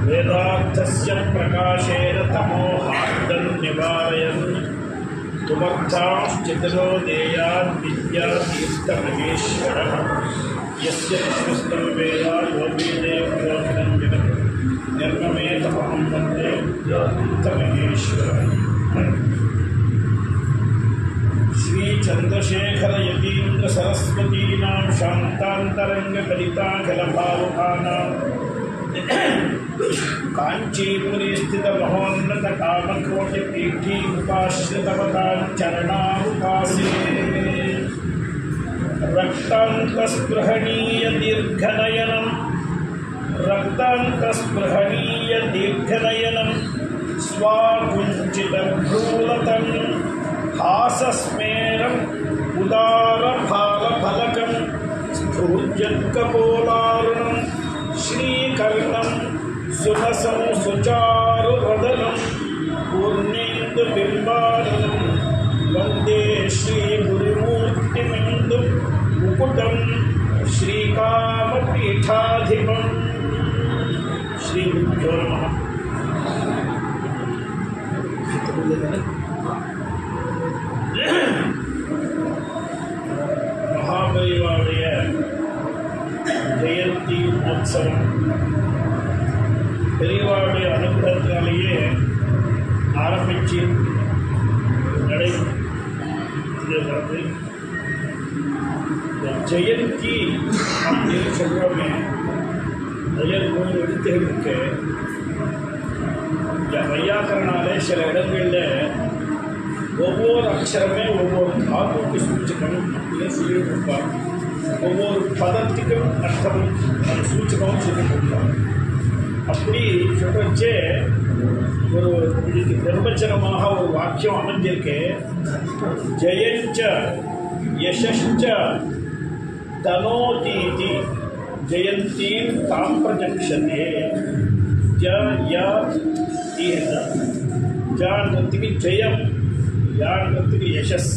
वेदार्थस्य प्रकाशेन तमोहार्दं निवारयन् तुमर्थाश्चितरो देयान् विद्यातीर्थमहेश्वरः यस्य विश्वस्तं वेदा योगीदेवयोगिनं जगत् निर्ममेतमहं वन्दे विद्यातीर्थमहेश्वरः। श्री चंद्रशेखर यतीन्द्र सरस्वतीनां शान्तान्तरङ्गकलिताखिलभावुकानां काञ्चीपुरी स्थित महोन्नत कामकोटिपीठी उपाश्रितवतां चरणामुपासे रक्तान्तस्पृहणीय दीर्घनयनं स्वाकुञ्चितभ्रूलतं हासस्मेरम् उदारभालफलकं स्फूर्जत्कपोलारुणं श्रीकर्णं सुरसं सुचारुवदनं पूर्णेन्दुबिम्बारुणं वन्दे श्रीगुरुमूर्तिमिन्दुं मुकुटं श्रीकामपीठाधिपं। श्रीगुरुभ्यो नमः। महापरिवारुடைய ஜெயந்தி மோத்சவம் பெரியவாருடைய அனுகிரகத்தினாலேயே ஆரம்பித்து நடைபெறுகிறது. ஜெயந்தி அப்படின்னு சொல்கிறோமே, நிறைய மூணு எழுத்துகள் இருக்கு. இந்த வையாக்கரனாலே சில இடங்களில் ஒவ்வொரு அக்ஷரமே ஒவ்வொரு தாத்துக்கு சூச்சகம் அப்படின்னு சொல்லி கொடுப்பார். ஒவ்வொரு பதத்துக்கும் அர்த்தமும் சூச்சகமும் சொல்லி கொடுப்பார். அப்படி சொல்றச்சே ஒரு இதுக்கு நிர்வச்சனமாக ஒரு வாக்கியம் அமைஞ்சிருக்கு. ஜெயஞ்ச யசஷ்ச தனோதீதி ஜெயந்தீம் தாம் பிரஜக்ஷதே. ஜான்றதுக்கு ஜெயம், யான்றதுக்கு யசஸ்,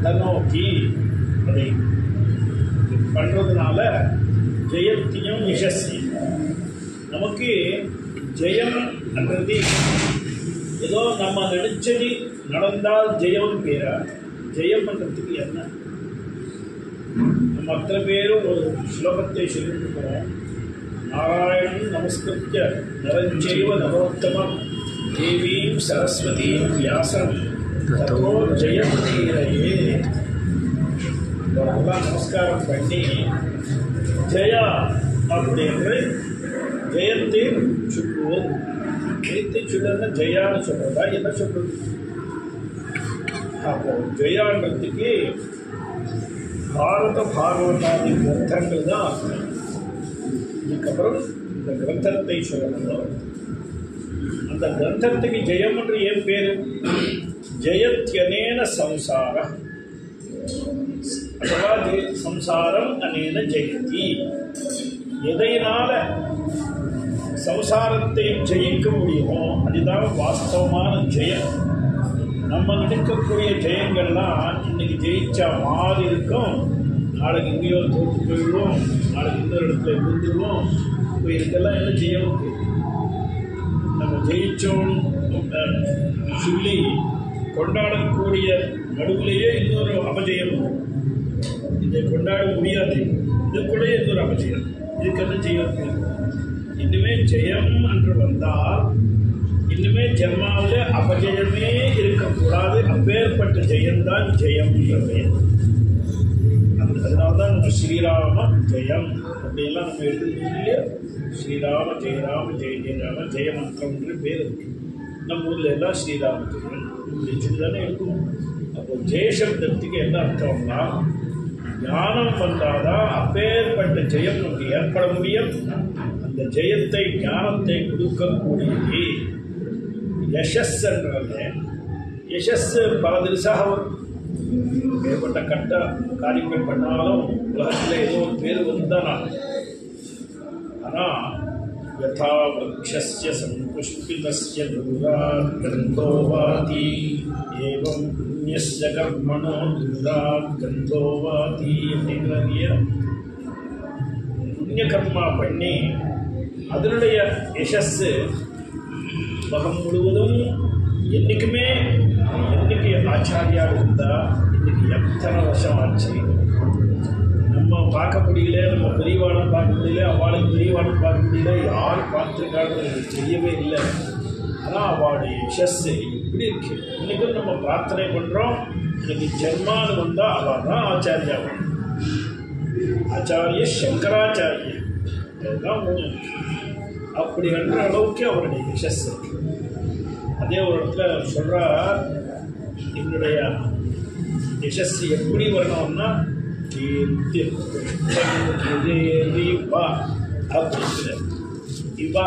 தனோதி அதை பண்ணுறதுனால ஜெயத்தியும் யசஸ்ஸி. நமக்கு ஜெயம் என்றது ஏதோ நம்ம நினைச்சது நடந்தால் ஜெயம் பேரா. ஜெயம் பண்ணுறதுக்கு என்ன? நம்ம அத்தனை பேரும் ஒரு ஸ்லோகத்தை சொல்லியிருக்கிறோம். நாராயணன் நமஸ்கிருத்ய நரஞ்சைவ நரோத்தமம் தேவீம் சரஸ்வதீம் வியாசம் ததோ ஜெயமுதீரயே. அவரெல்லாம் நமஸ்காரம் பண்ணி ஜெயா அப்படின்னு ஜெயத்தை சொல்லுவோம். ஜெயத்தை சொல்லுன்னா ஜெயான்னு சொல்கிறதா என்ன சொல்கிறது? அப்போ ஜெயான்றதுக்கு பாரத பாகவதாதி கிரந்தங்கள் தான் அர்த்தம். இதுக்கப்புறம் இந்த கிரந்தத்தை சொல்லணும். அந்த கிரந்தத்துக்கு ஜெயம் என்று ஏன் பேர்? ஜெயத்யனேன சம்சார அதுவா சம்சாரம் அனேன ஜெயதி. எதையினால சம்சாரத்தை ஜெயிக்க முடியுமோ அதுதான் வாஸ்தவமான ஜெயம். நம்ம நினைக்கக்கூடிய ஜெயங்கள்லாம் இன்னைக்கு ஜெயிச்சா மாறி இருக்கும், நாளைக்கு எங்கேயோ தோற்று போயிடுவோம், நாளைக்கு இன்னொரு இடத்துல விழுந்துடுவோம். இப்போ இதுக்கெல்லாம் என்ன ஜெயம் இருக்கு? நம்ம ஜெயிச்சோம் சொல்லி கொண்டாடக்கூடிய நடுவிலேயே இன்னொரு அபஜயம். இதை கொண்டாட முடியாது, இதுக்குள்ளேயே இன்னொரு அபஜயம். இதுக்கு என்ன ஜெயம்? இன்னுமே ஜெயம் என்று வந்தால் இன்னுமே ஜென்மாவில் அபஜயமே இருக்கக்கூடாது. அப்பேற்பட்ட ஜெயம்தான் ஜெயம் என்றது. அதனால்தான் நம்ம ஸ்ரீராம ஜெயம் அப்படியெல்லாம் நம்ம எடுத்துக்கிட்டோம் இல்லையா? ஸ்ரீராம ஜெயராம ஜெய ஜெயராம ஜெயமந்திரம்ன்ற பேர் இருக்கு. நம்ம ஊரில் எல்லாம் ஸ்ரீராம ஜெயம் இப்படி சொல்லி தானே இருக்கும். அப்போ ஜெயசப்தத்துக்கு என்ன அர்த்தம்னா, ஞானம் வந்தாதான் அப்பேற்பட்ட ஜெயம் நமக்கு ஏற்பட முடியும். அந்த ஜெயத்தை ஞானத்தை கொடுக்கக்கூடியது யசஸ் என்றது. யசஸ் பல தினசாக வரும். ஏற்பட்ட கட்ட காரியங்கள் பண்ணாலும் உலகத்தில் ஏதோ ஒரு பேர் வந்துதான். ஆனால் यथा वृक्षस्य संपुष्पितस्य दूरात् गन्धो वाति एवं पुण्यस्य कर्मणो दूरात् गन्धो वाति அப்படிங்கறதிய புண்ணிய கர்மா பண்ணி அதனுடைய யசஸ் உலகம் முழுவதும் என்னைக்குமே என்னைக்கு ஆச்சாரியா இருந்தா இன்னைக்கு எத்தனை வருஷம் ஆச்சு நம்ம பார்க்க முடியல, நம்ம பெரியவாளும் பார்க்க முடியல, அவளுக்கு பெரியவாளும் பார்க்க முடியல, யார் பார்த்துருக்காங்க தெரியவே இல்லை. ஆனால் அவளுடைய யசஸ் எப்படி இருக்கு. இன்னைக்கும் நம்ம பிரார்த்தனை பண்ணுறோம், இன்னைக்கு ஜென்மான்னு வந்தால் அவள் தான் ஆச்சாரியா. ஆச்சாரிய சங்கராச்சாரிய அதுதான் மூணு. அப்படி என்ற அளவுக்கு அவருடைய யசஸ் இருக்கு. அதே ஒரு இடத்துல சொல்கிறார், என்னுடைய யசஸ் எப்படி வரணும்னா கீர்த்தி அப்படிங்கிற இவா.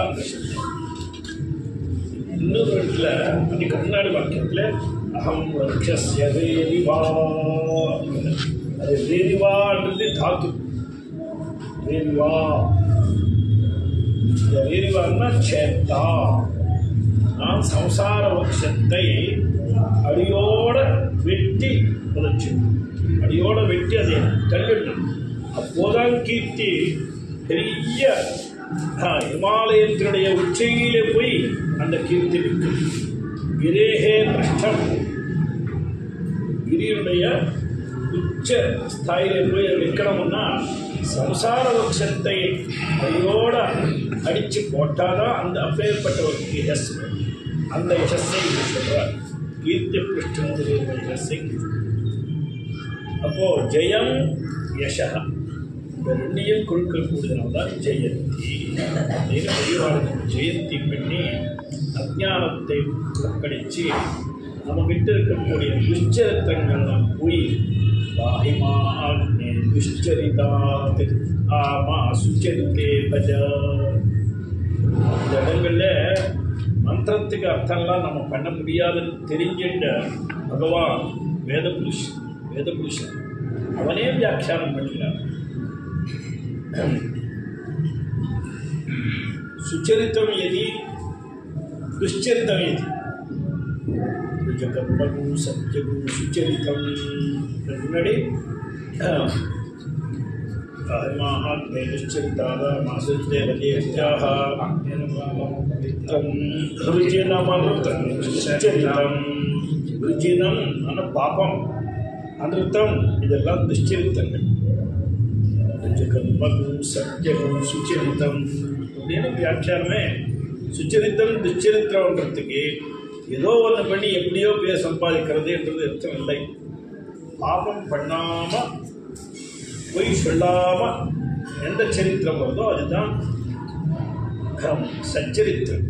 இன்னொரு இடத்துல அன்னைக்கு முன்னாடி வாக்கியத்தில் அகம் வக்ஷஸ்ய ரேரிவா, அது ரேரிவான்றது தாத்து. ரேரிவா, இந்த ரேரிவான்னா சேத்தா, நான் சம்சார வக்ஷத்தை அடியோட வெட்டி புதைச்சு, அடியோட வெட்டி அதை தள்ளிடணும். அப்போதான் கீர்த்தி பெரிய ஹிமாலயத்தினுடைய உச்சையிலே போய் அந்த கீர்த்தி நிற்கும். கிரேகே பிரஷ்டம், கிரியுடைய உச்ச ஸ்தாயிலே போய் நிற்கணும்னா சம்சார வக்ஷத்தை அடியோட அடித்து போட்டாதான் அந்த அப்பேற்பட்ட ஒரு யசஸ், அந்த யசஸை சொல்கிறார். கீர்த்தி பிருஷ்டம் யசஸை. அப்போ ஜெயம் யசா இந்த ரெண்டையும் கொடுக்கக்கூடியதுனால்தான் ஜெயந்தி அப்படின்னு பெரியவாளுக்கு ஜெயந்தி பண்ணி அஜானத்தை புறக்கணித்து நம்மகிட்ட இருக்கக்கூடிய துஷ்சரித்திரங்கள்லாம் போய் வாஹிமானே துஷ்சரிதாத் ஆமா சுச்சரித்தே பஜ. இந்த இடங்களில் மந்திரத்துக்கு அர்த்தம்லாம் நம்ம பண்ண முடியாதுன்னு தெரிஞ்சிட்ட பகவான் வேதபுருஷன் அவனே வியாக்கியானம் பண்ணுகிறார். சுச்சரித்தம் எதி துஷ்சரித்தம் எதி ஜகத்மகு சத்யகு சுச்சரித்தம். முன்னாடி மகாத்மே துஷ்சரித்தாத மாசுத்தே வஜேத்யாக ருஜினமனுத்தம் சுச்சரித்தம். ருஜினம் ஆன பாபம், அனுத்தம் இதெல்லாம் துஷ்சரித்தங்கள். ஜகத்மகு சத்யகம் சுச்சரித்தம் அப்படின்னு வியாக்கியானமே. சுச்சரித்தம் துச்சரித்திரம்ன்றதுக்கு ஏதோ ஒன்று பண்ணி எப்படியோ பேர் சம்பாதிக்கிறது என்றது அர்த்தம் இல்லை. பாபம் பண்ணாமல் பொய் சொல்லாமல் எந்த சரித்திரம் வருதோ அதுதான் சச்சரித்திரம்.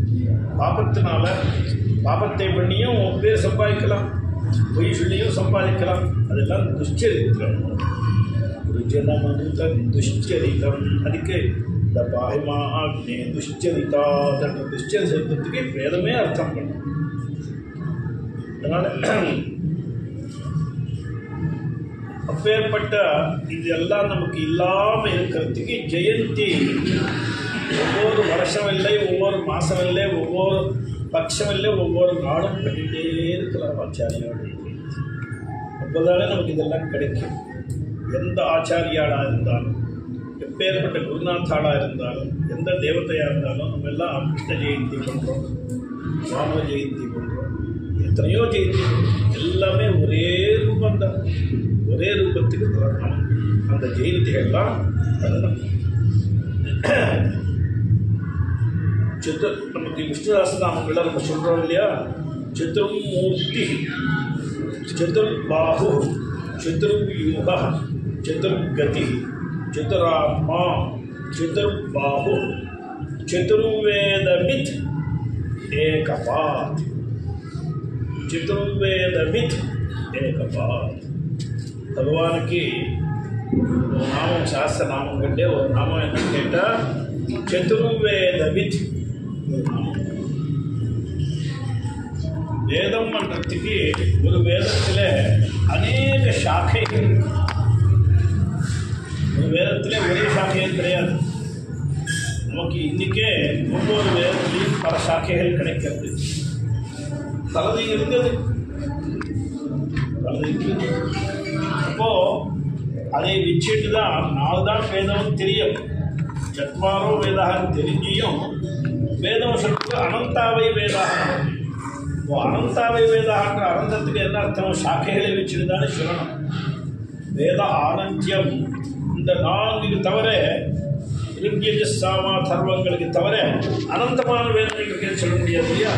பாபத்தினால பாபத்தை பண்ணியும் பேர் சம்பாதிக்கலாம், பொய் சொல்லியும் சம்பாதிக்கலாம், அதெல்லாம் துஷ்சரித்திரம். ருஜனமனுதம் துஷ்சரிதம். அதுக்கு இந்த பாஹிமாக்னே துஷ்சரிதாத் துஷ்சரித்தத்துக்கு வேதமே அர்த்தம் பண்ணும். அதனால அப்பேற்பட்ட இதெல்லாம் நமக்கு இல்லாமல் இருக்கிறதுக்கு ஜெயந்தி ஒவ்வொரு வருஷம் இல்லை, ஒவ்வொரு மாதம் இல்லை, ஒவ்வொரு பட்சம் இல்லை, ஒவ்வொரு நாளும் பண்ணிகிட்டே இருக்கலாம் ஆச்சாரியோடைய. அப்போதானே நமக்கு இதெல்லாம் கிடைக்கும். எந்த ஆச்சாரியாளாக இருந்தாலும், எப்பேற்பட்ட குருநாத்தாளாக இருந்தாலும், எந்த தேவதையாக இருந்தாலும் நம்ம எல்லாம் கிருஷ்ண ஜெயந்தி பண்ணுறோம், ராம ஜெயந்தி பண்ணுறோம், எத்தனையோ ஜெயந்தி, எல்லாமே ஒரே ரூபந்தான், ஒரே ரூபத்துக்கு பிறக்கணும். அந்த ஜெயந்திகள்லாம் நமக்கு விஷ்ணுதாசநாமங்கள்லாம் நம்ம சொல்கிறோம் இல்லையா. சதுர்மூர்த்தி, சதுர்பாஹு, சதுர்வியூஹ, சதுர்கதி, சதுராத்மா, சதுர்பாஹு, చతుర్వేదమిత్ ఏకపాత్ చతుర్వేదమిత్ ఏకపాత్ భగవానికి నామం శాస్త్రనామం కంటే ఒక నామం ఏంటంటే చతుర్వేదమిత్ வேதம் மன்றத்துக்கு ஒரு வேதத்தில் அநேக சாக்கைகள் இருக்கு. ஒரு வேதத்தில் ஒரே சாக்கையும் கிடையாது, நமக்கு இன்னைக்கே ஒவ்வொரு வேதத்திலையும் பல சாக்கைகள் கிடைக்கிறது. பலது இருந்தது, பலது இருக்குது. அப்போ அதை வச்சுட்டு தான் 4 தான் வேதம் தெரியும். சத்வாரோ வேதாக தெரிஞ்சியும் வேதம் சொல்றது அனந்தாவை வேதாக. அனந்தாவை வேதான்ற அனந்தத்துக்கு என்ன அர்த்தம்? சாக்கைகளை வச்சுட்டு தானே சொல்லணும். வேத ஆனந்தியம் இந்த 4 தவிர சாமா தர்வங்களுக்கு தவிர அனந்தமான வேதங்கள் இருக்குன்னு சொல்ல முடியாது இல்லையா?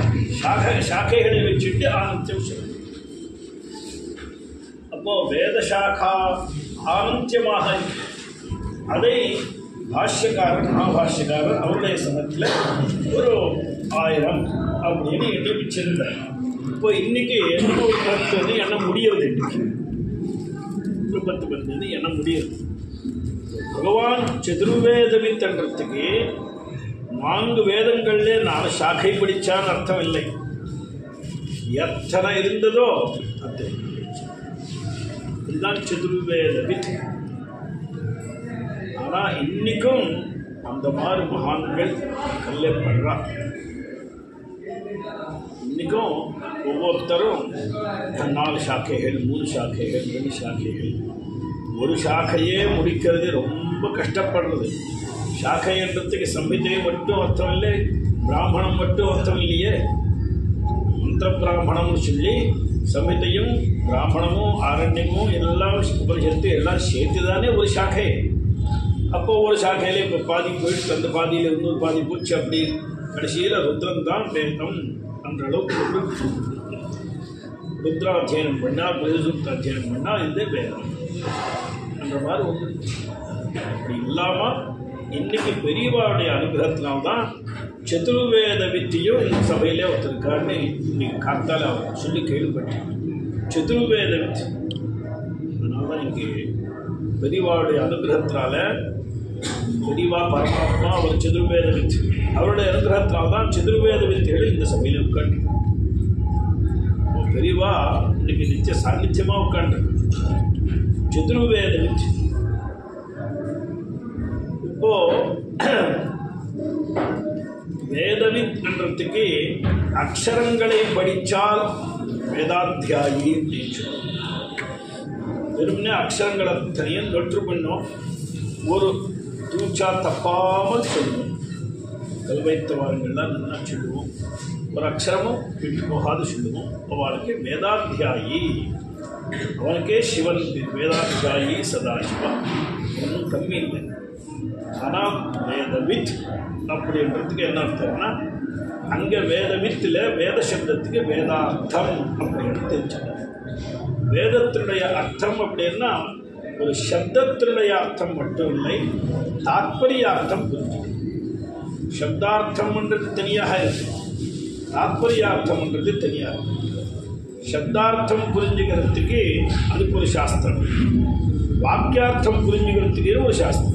சாக்கைகளை வச்சுட்டு ஆனந்தியம் சொல்லணும். அப்போ வேத சாக்கா ஆனந்தியமாக அதை பாஷ்யக்காரர் மகாபாஷ்யக்காரர் அவருடைய சமயத்தில் ஒரு 1000 அப்படின்னு எண்ணி வச்சிருந்தார். இப்போ இன்னைக்கு ஒரு 10 எண்ண முடியறது. இன்னைக்கு ஒரு 10 எண்ண முடியாது. பகவான் சதுர்வேதவித்தன்றதுக்கு 4 வேதங்கள்ல 4 சாக்கை படிச்சான்னு அர்த்தம் இல்லை. எத்தனை இருந்ததோ அது இதுதான் சதுர்வேதவித். ஆனால் இன்னைக்கும் அந்த மாதிரி மகான்கள் கல்யாணப்படுறான். இன்னைக்கும் ஒவ்வொருத்தரும் 4 சாக்கைகள் 3 சாக்கைகள் 2 சாக்கைகள். ஒரு சாக்கையே முடிக்கிறது ரொம்ப கஷ்டப்படுறது. சாக்கைன்றதுக்கு சம்ஹிதை மட்டும் அர்த்தம் இல்லை, பிராமணம் மட்டும் அர்த்தம் இல்லையே. மந்திர பிராமணம்னு சொல்லி சம்ஹிதையும் பிராமணமும் ஆரண்யமும் எல்லாம் உபனிஷத்து எல்லாம் சேர்த்து தானே ஒரு சாக்கை. அப்போ ஒரு சாக்கையில இப்போ பாதி போயிட்டு அந்த பாதியில் இன்னொரு பாதி போச்சு. அப்படி கடைசியில் ருத்ரன் தான் வேதம் அந்த அளவுக்கு ருத்ராத்தியனம் பண்ணால் பிரதிசுத்தாத்தியனம் பண்ணால் இந்த வேதம் என்ற மாதிரி ஒன்று. அப்படி இல்லாமல் இன்னைக்கு பெரியவாருடைய அனுகிரகத்தினால்தான் சதுர்வேத வித்தியும் இந்த சபையிலே ஒருத்தருக்காருன்னு இன்னைக்கு காத்தால் அவர் சொல்லி கேள்விப்பட்டேன். சதுர்வேத வித்தி. அதனால்தான் இங்கே பெரியவாருடைய அனுகிரகத்தினால பெரியவா பரமாத்மா அவர் சதுர்வேத வித்தி அவருடைய அனுகிரகத்தினால்தான் சதுர்வேத வித்திகள் இந்த சபையில உட்காந்து பெரியவா இன்னைக்கு நித்திய சாநித்தியமாக உட்காந்து சதுர்வேத வித்தி. இப்போ வேதவித் என்றதுக்கு அக்ஷரங்களை படித்தால் வேதாத்தியாயி அப்படின்னு சொல்லுவோம். வெறுமனே அக்ஷரங்களை தனியாக நொற்று பண்ணோம், ஒரு தூச்சா தப்பாமல் சொல்லுவோம். கல்வைத்த வாரங்கள்லாம் நல்லா சொல்லுவோம், ஒரு அக்ஷரமும் விட்டு போகாது சொல்லுவோம். அவளுக்கு வேதாத்தியாயி, அவனுக்கே சிவன் வேதாத்தியாயி சதாசிவா, ஒன்றும் கம்மி இல்லை. ஆனால் வேதவித் அப்படின்றதுக்கு என்ன அர்த்தம்னா அங்கே வேதவித்தில் வேத சப்தத்துக்கு வேதார்த்தம் அப்படின்னு தெரிஞ்சுக்கணும். வேதத்தினுடைய அர்த்தம் அப்படின்னா ஒரு சப்தத்தினுடைய அர்த்தம் மட்டும் இல்லை, தாத்பரியார்த்தம் புரிஞ்சுக்கணும். சப்தார்த்தம்ன்றது தனியாக இருக்கு, தாத்பரியார்த்தம்ன்றது தனியாக இருக்கு. சப்தார்த்தம் புரிஞ்சுக்கிறதுக்கு அதுக்கு ஒரு சாஸ்திரம், வாக்கியார்த்தம் புரிஞ்சுக்கிறதுக்கு ஒரு சாஸ்திரம்.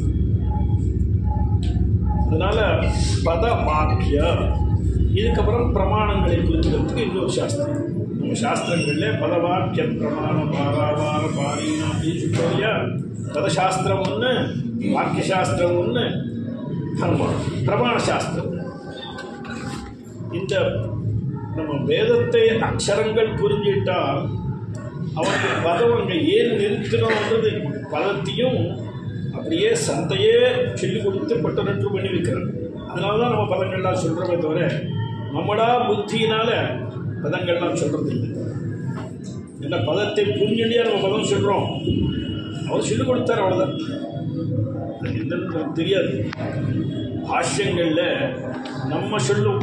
அதனால பத வாக்கிய, இதுக்கப்புறம் பிரமாணங்களை புரிஞ்சுக்கிறதுக்கு இன்னொரு சாஸ்திரம். நம்ம சாஸ்திரங்கள்ல பதவாக்கிய பிரமாண பாராவார பாரீனா அப்படின்னு சொல்றோம் இல்லையா? பதசாஸ்திரம் ஒன்று, வாக்கிய சாஸ்திரம் ஒன்று, பிரமாண சாஸ்திரம். இந்த நம்ம வேதத்தை அக்ஷரங்கள் புரிஞ்சுட்டால் அவனுக்கு பதம் அங்கே ஏன் நிறுத்தணுன்றது பதத்தையும் அப்படியே சந்தையே சொல்லிக் கொடுத்து பட்டனற்று பண்ணி வைக்கிறாங்க. அதனால தான் நம்ம பதங்கள்லாம் சொல்கிறோமே தவிர நம்மளா புத்தியினால பதங்கள்லாம் சொல்கிறது இல்லை. என்ன பதத்தை புரிஞ்சுடியா நம்ம பதம் சொல்கிறோம், அவர் சொல்லிக் கொடுத்தார், அவ்வளோதான். அது என்னன்னு தெரியாது. பாஷ்யங்களில் நம்ம சொல்லும்